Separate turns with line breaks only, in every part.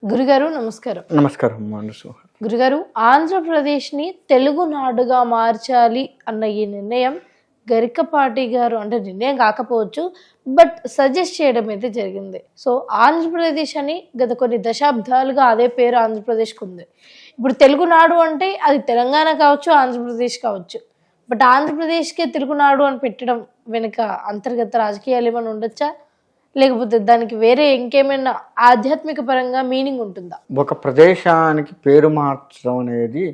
గురుగారు నమస్కారం.
నమస్కారం.
గురుగారు, ఆంధ్రప్రదేశ్ని తెలుగునాడుగా మార్చాలి అన్న ఈ నిర్ణయం గరికపాటి గారు అంటే నిర్ణయం కాకపోవచ్చు, బట్ సజెస్ట్ చేయడం అయితే జరిగింది. సో ఆంధ్రప్రదేశ్ అని గత కొన్ని దశాబ్దాలుగా అదే పేరు ఆంధ్రప్రదేశ్కి ఉంది. ఇప్పుడు తెలుగునాడు అంటే అది తెలంగాణ కావచ్చు, ఆంధ్రప్రదేశ్ కావచ్చు. బట్ ఆంధ్రప్రదేశ్కే తెలుగునాడు అని పెట్టడం వెనుక అంతర్గత రాజకీయాలు ఏమైనా ఉండొచ్చా, లేకపోతే దానికి వేరే ఇంకేమైనా ఆధ్యాత్మిక పరంగా మీనింగ్ ఉంటుందా?
ఒక ప్రదేశానికి పేరు మార్చడం అనేది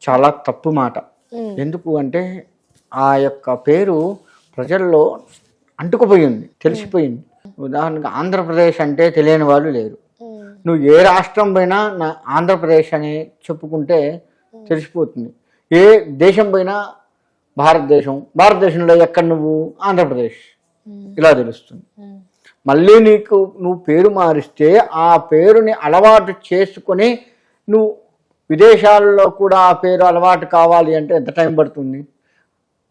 చాలా తప్పు మాట. ఎందుకు అంటే ఆ యొక్క పేరు ప్రజల్లో అంటుకుపోయింది, తెలిసిపోయింది. ఉదాహరణకు ఆంధ్రప్రదేశ్ అంటే తెలియని వాళ్ళు లేరు. నువ్వు ఏ రాష్ట్రం పోయినా నా ఆంధ్రప్రదేశ్ అని చెప్పుకుంటే తెలిసిపోతుంది. ఏ దేశం పోయినా భారతదేశంలో ఎక్కడ నువ్వు ఆంధ్రప్రదేశ్ ఇలా తెలుస్తుంది. మళ్ళీ నువ్వు పేరు మారిస్తే ఆ పేరుని అలవాటు చేసుకొని నువ్వు విదేశాల్లో కూడా ఆ పేరు అలవాటు కావాలి అంటే ఎంత టైం పడుతుంది?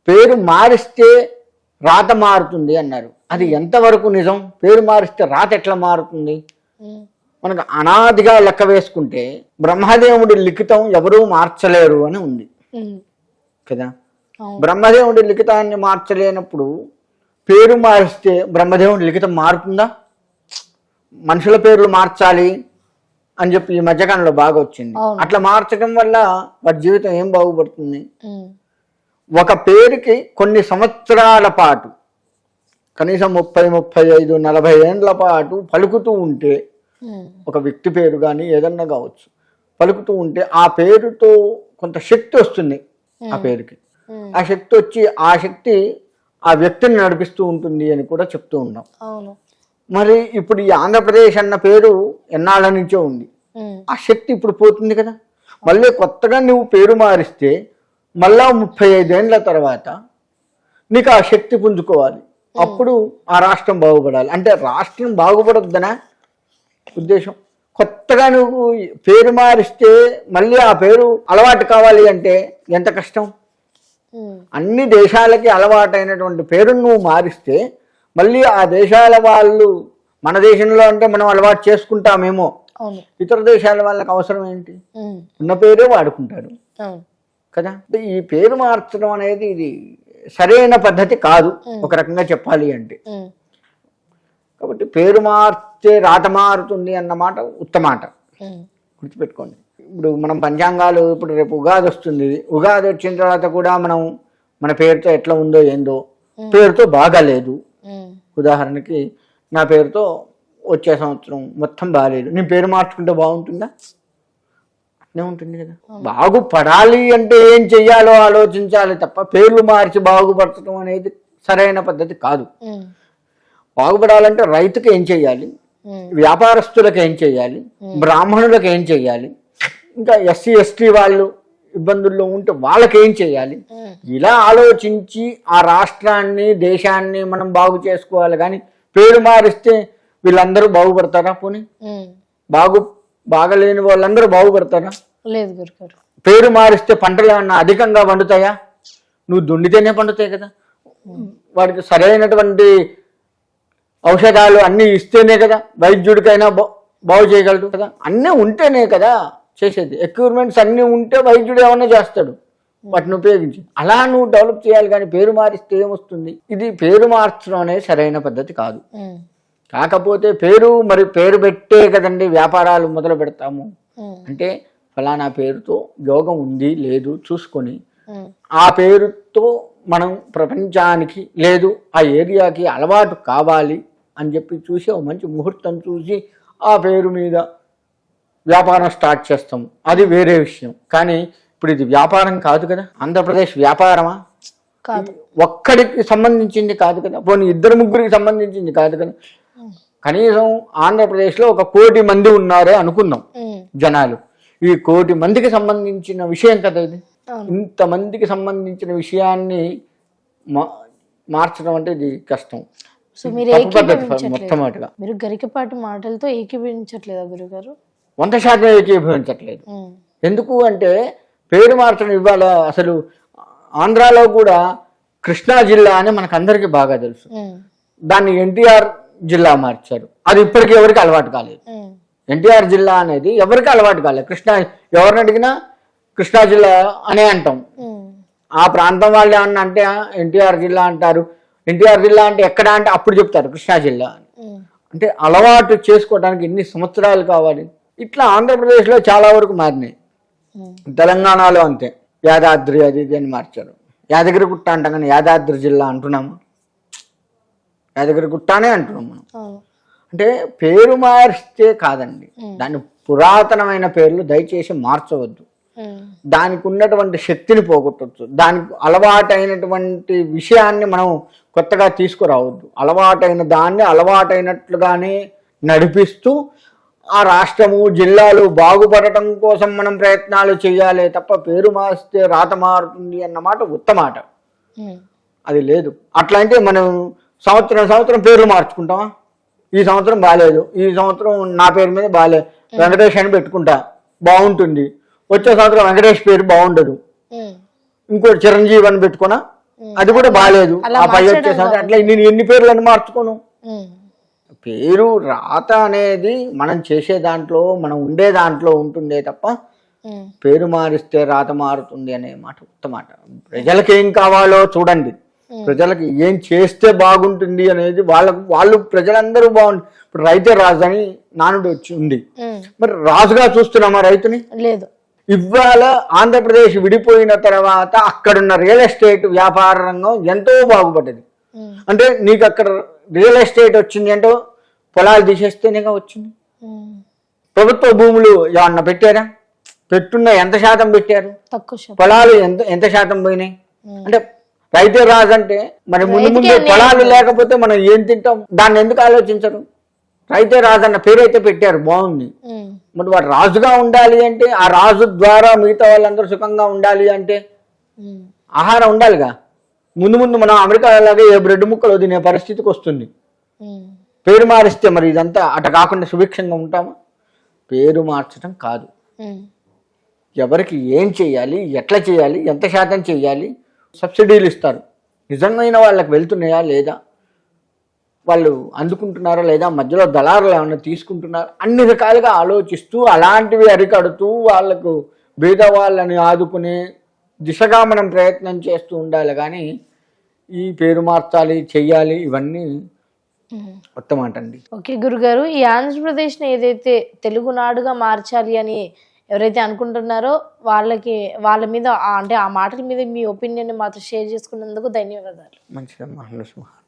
పేరు మారిస్తే రాత మారుతుంది అన్నారు. అది ఎంతవరకు నిజం? పేరు మారిస్తే రాత ఎట్లా మారుతుంది? మనకు అనాదిగా లెక్క వేసుకుంటే బ్రహ్మదేవుడి లిఖితం ఎవరూ మార్చలేరు అని ఉంది కదా. బ్రహ్మదేవుడి లిఖితాన్ని మార్చలేనప్పుడు పేరు మారిస్తే బ్రహ్మదేవుడి లిఖితం మారుతుందా? మనుషుల పేర్లు మార్చాలి అని చెప్పి ఈ మధ్యకాలంలో బాగా వచ్చింది. అట్లా మార్చడం వల్ల వాడి జీవితం ఏం బాగుపడుతుంది? ఒక పేరుకి కొన్ని సంవత్సరాల పాటు, కనీసం 30, 35, 40 ఏళ్ళ పాటు పలుకుతూ ఉంటే, ఒక వ్యక్తి పేరు కానీ ఏదన్నా కావచ్చు, పలుకుతూ ఉంటే ఆ పేరుతో కొంత శక్తి వస్తుంది. ఆ పేరుకి ఆ శక్తి వచ్చి ఆ శక్తి ఆ వ్యక్తిని నడిపిస్తూ ఉంటుంది అని కూడా చెప్తూ ఉన్నాం. మరి ఇప్పుడు ఈ ఆంధ్రప్రదేశ్ అన్న పేరు ఎన్నాళ్ళ నుంచో ఉంది. ఆ శక్తి ఇప్పుడు పోతుంది కదా. మళ్ళీ కొత్తగా నువ్వు పేరు మారిస్తే మళ్ళా 35 ఏళ్ళ తర్వాత నీకు ఆ శక్తి పుంజుకోవాలి. అప్పుడు ఆ రాష్ట్రం బాగుపడాలి. అంటే రాష్ట్రం బాగుపడొద్దనా ఉద్దేశం. కొత్తగా నువ్వు పేరు మారిస్తే మళ్ళీ ఆ పేరు అలవాటు కావాలి అంటే ఎంత కష్టం. అన్ని దేశాలకి అలవాటైనటువంటి పేరును నువ్వు మారిస్తే మళ్ళీ ఆ దేశాల వాళ్ళు మన దేశంలో అంటే మనం అలవాటు చేసుకుంటామేమో, ఇతర దేశాల వాళ్ళకి అవసరం ఏంటి? ఉన్న పేరే వాడుకుంటారు కదా. ఈ పేరు మార్చడం అనేది ఇది సరైన పద్ధతి కాదు ఒక రకంగా చెప్పాలి అంటే. కాబట్టి పేరు మార్చే రాత మారుతుంది అన్నమాట ఉత్తమాట, గుర్తుపెట్టుకోండి. ఇప్పుడు మనం పంచాంగాలు, ఇప్పుడు రేపు ఉగాది వస్తుంది. ఉగాది వచ్చిన తర్వాత కూడా మనం మన పేరుతో ఎట్లా ఉందో ఏందో, పేరుతో బాగాలేదు. ఉదాహరణకి నా పేరుతో వచ్చే సంవత్సరం మొత్తం బాగాలేదు, నేను పేరు మార్చుకుంటే బాగుంటుందా? అట్నే ఉంటుంది కదా. బాగుపడాలి అంటే ఏం చెయ్యాలో ఆలోచించాలి తప్ప పేర్లు మార్చి బాగుపరచడం అనేది సరైన పద్ధతి కాదు. బాగుపడాలంటే రైతుకి ఏం చెయ్యాలి, వ్యాపారస్తులకు ఏం చెయ్యాలి, బ్రాహ్మణులకు ఏం చెయ్యాలి, ఇంకా ఎస్సీ ఎస్టీ వాళ్ళు ఇబ్బందుల్లో ఉంటే వాళ్ళకి ఏం చేయాలి, ఇలా ఆలోచించి ఆ రాష్ట్రాన్ని దేశాన్ని మనం బాగు చేసుకోవాలి. కానీ పేరు మారిస్తే వీళ్ళందరూ బాగుపడతారా? పోనీ బాగలేని వాళ్ళందరూ బాగుపడతారా?
లేదు గురుగారు.
పేరు మారిస్తే పంటలు ఏమన్నా అధికంగా పండుతాయా? నువ్వు దుండితేనే పండుతాయి కదా. వాడికి సరైనటువంటి ఔషధాలు అన్నీ ఇస్తేనే కదా వైద్యుడికైనా బాగు చేయగలడు కదా. అన్నీ ఉంటేనే కదా చేసేది. ఎక్విప్మెంట్స్ అన్నీ ఉంటే వైద్యుడు ఏమన్నా చేస్తాడు వాటిని ఉపయోగించి. అలా నువ్వు డెవలప్ చేయాలి. కానీ పేరు మారిస్తే ఏమొస్తుంది? ఇది పేరు మార్చడం అనేది సరైన పద్ధతి కాదు. కాకపోతే పేరు పెట్టే కదండి వ్యాపారాలు మొదలు పెడతాము. అంటే ఫలానా పేరుతో యోగం ఉంది లేదు చూసుకొని ఆ పేరుతో మనం ప్రపంచానికి లేదు ఆ ఏరియాకి అలవాటు కావాలి అని చెప్పి చూసి ఒక మంచి ముహూర్తం చూసి ఆ పేరు మీద వ్యాపారం స్టార్ట్ చేస్తాము. అది వేరే విషయం. కానీ ఇప్పుడు ఇది వ్యాపారం కాదు కదా. ఆంధ్రప్రదేశ్ వ్యాపారమా? ఒక్కడికి సంబంధించింది కాదు కదా. పోనీ 2-3 సంబంధించింది కాదు కదా. కనీసం ఆంధ్రప్రదేశ్లో 1 కోటి మంది ఉన్నారే అనుకుందాం జనాలు. ఈ 1 కోటి మందికి సంబంధించిన విషయం కదా ఇది. ఇంతమందికి సంబంధించిన విషయాన్ని మార్చడం అంటే ఇది కష్టం.
సో మీరు మొట్టమొదటిగా మీరు గరికపాటి మాటలతో ఏకీభవించట్లేదా గురుగారు?
100% ఏకీభవించట్లేదు. ఎందుకు అంటే పేరు మార్చడం ఇవాళ అసలు ఆంధ్రాలో కూడా కృష్ణా జిల్లా అని మనకు అందరికీ బాగా తెలుసు. దాన్ని ఎన్టీఆర్ జిల్లా మార్చారు. అది ఇప్పటికీ ఎవరికి అలవాటు కాలేదు. ఎన్టీఆర్ జిల్లా అనేది ఎవరికి అలవాటు కాలేదు. ఎవరిని అడిగినా కృష్ణా జిల్లా అనే అంటాం. ఆ ప్రాంతం వాళ్ళు ఏమన్నా అంటే ఎన్టీఆర్ జిల్లా అంటారు. ఎన్టీఆర్ జిల్లా అంటే ఎక్కడ అంటే అప్పుడు చెప్తారు కృష్ణా జిల్లా అని. అంటే అలవాటు చేసుకోవడానికి ఎన్ని సంవత్సరాలు కావాలి. ఇట్లా ఆంధ్రప్రదేశ్లో చాలా వరకు మారినాయి. తెలంగాణలో అంతే, యాదాద్రి అది ఇది అని మార్చారు. యాదగిరిగుట్ట అంటాం కానీ యాదాద్రి జిల్లా అంటున్నాము, యాదగిరిగుట్ట అనే అంటున్నాం మనం. అంటే పేరు మార్చితే కాదండి, దాన్ని పురాతనమైన పేర్లు దయచేసి మార్చవద్దు. దానికి ఉన్నటువంటి శక్తిని పోగొట్టవచ్చు. దానికి అలవాటైనటువంటి విషయాన్ని మనం కొత్తగా తీసుకురావద్దు. అలవాటైన దాన్ని అలవాటైనట్లుగానే నడిపిస్తూ ఆ రాష్ట్రము జిల్లాలు బాగుపడటం కోసం మనం ప్రయత్నాలు చేయాలి తప్ప పేరు మారిస్తే రాత మారుతుంది అన్నమాట ఉత్తమాట. అది లేదు. అట్లా అంటే మనం సంవత్సరం పేర్లు మార్చుకుంటామా? ఈ సంవత్సరం బాగాలేదు, ఈ సంవత్సరం నా పేరు మీద బాగాలేదు, వెంకటేష్ అని పెట్టుకుంటా, బాగుంటుంది. వచ్చే సంవత్సరం వెంకటేష్ పేరు బాగుండదు, ఇంకోటి చిరంజీవి అని పెట్టుకున్నా, అది కూడా బాగాలేదు. ఆ పై వచ్చే సంవత్సరం అట్లా నేను ఎన్ని పేర్లు అని మార్చుకోను. పేరు రాత అనేది మనం చేసే దాంట్లో, మనం ఉండే దాంట్లో ఉంటుందే తప్ప పేరు మారిస్తే రాత మారుతుంది అనే మాట ఉత్తమాట. ప్రజలకు ఏం కావాలో చూడండి, ప్రజలకు ఏం చేస్తే బాగుంటుంది అనేది వాళ్ళు ప్రజలందరూ బాగుంటుంది. ఇప్పుడు రైతే రాజు అని నానుడు వచ్చి ఉంది, మరి రాజుగా చూస్తున్నామా రైతుని?
లేదు.
ఇవాళ ఆంధ్రప్రదేశ్ విడిపోయిన తర్వాత అక్కడున్న రియల్ ఎస్టేట్ వ్యాపార రంగం ఎంతో బాగుపడ్డది. అంటే నీకు అక్కడ రియల్ ఎస్టేట్ వచ్చింది అంటే పొలాలు తీసేస్తేనేగా వచ్చింది. ప్రభుత్వ భూములు ఏమన్నా పెట్టారా? పెట్టున్న ఎంత శాతం పెట్టారు? పొలాలు ఎంత శాతం పోయినాయి? అంటే రైతే రాజు అంటే మరి ముందు పొలాలు లేకపోతే మనం ఏం తింటాం? దాన్ని ఎందుకు ఆలోచించరు? రైతే రాజు అన్న పేరు అయితే పెట్టారు, బాగుంది. మరి వాడు రాజుగా ఉండాలి అంటే, ఆ రాజు ద్వారా మిగతా వాళ్ళందరూ సుఖంగా ఉండాలి అంటే ఆహారం ఉండాలిగా. ముందు మనం అమెరికా లాగా ఏ బ్రెడ్ ముక్కలు తినే పరిస్థితికి వస్తుంది. పేరు మారిస్తే మరి ఇదంతా అట కాకుండా సుభిక్షంగా ఉంటామా? పేరు మార్చడం కాదు, ఎవరికి ఏం చేయాలి, ఎట్లా చేయాలి, ఎంత శాతం చేయాలి. సబ్సిడీలు ఇస్తారు, నిజమైన వాళ్ళకి వెళ్తున్నాయా లేదా, వాళ్ళు అందుకుంటున్నారా లేదా, మధ్యలో దళారులు ఏమన్నా తీసుకుంటున్నారా, అన్ని రకాలుగా ఆలోచిస్తూ అలాంటివి అరికడుతూ వాళ్ళకు బీద వాళ్ళని ఆదుకునే దిశగా మనం ప్రయత్నం చేస్తూ ఉండాలి. కానీ ఈ పేరు మార్చాలి, చెయ్యాలి, ఇవన్నీ ఉత్తమాట అండి.
ఓకే గురుగారు, ఈ ఆంధ్రప్రదేశ్ని ఏదైతే తెలుగునాడుగా మార్చాలి అని ఎవరైతే అనుకుంటున్నారో వాళ్ళ మీద అంటే ఆ మాటల మీద మీ ఒపీనియన్ మాత్రం షేర్ చేసుకున్నందుకు ధన్యవాదాలు.
మంచిదమ్మా.